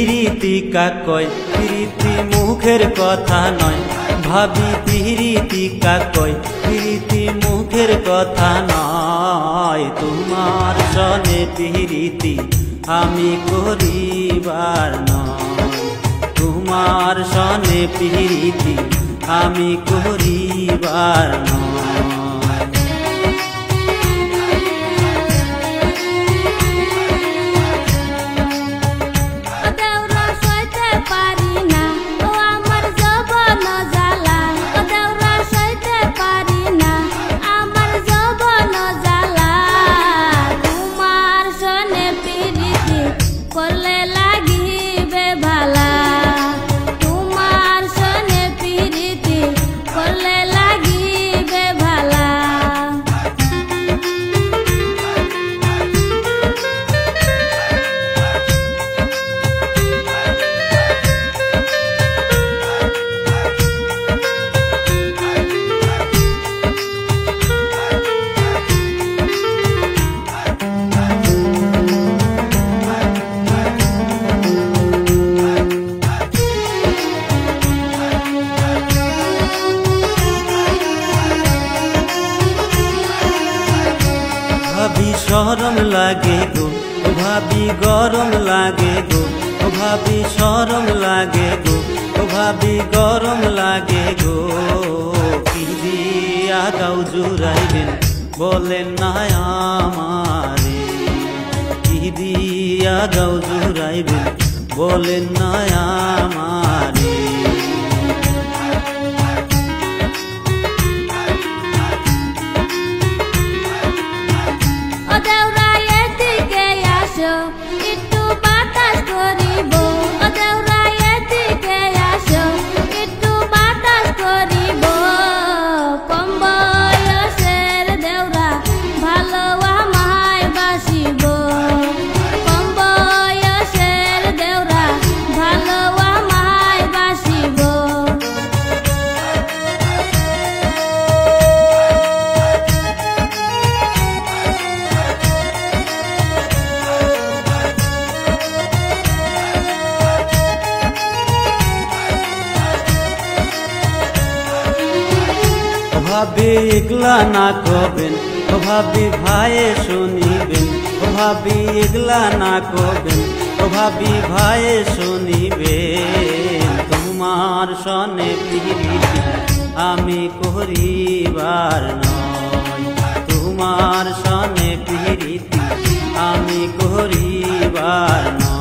পিরিতি কাকয় পিরিতি মুখের কথা নয় ভাবি পিরিতি কাকয় পিরিতি মুখের কথা নয় তোমার সনে পিরিতি আমি করিবার নয় তোমার সনে পিরিতি আমি করিবার নয় ভাবি শরম লাগে গো ও ভাবি গরম লাগে গো ও ভাবি শরম লাগে গো ও ভাবি গরম লাগে গো কি দিয়া গাও জুড়াইবেন বলেন না আমারে কি দিয়া গাও জুড়াইবেন বলেন না আমারে একটু বাতাস করিব ও দেওরা এদিকে আসো একটু বাতাস করিব কম বয়সের দেওরা ভালো আমায় বাসিব কম বয়সের দেওরা ভালো আমায় বাসিব ভাবি এগলা না করবেন ও ভাবি ভাইয়ে শুনিবেন ও ভাবি এগলা না করবেন ও ভাবি ভাইয়ে শুনিবেন তোমার সনে পিরিতি আমি করিবার নয় তোমার সনে পিরিতি আমি করিবার নয়।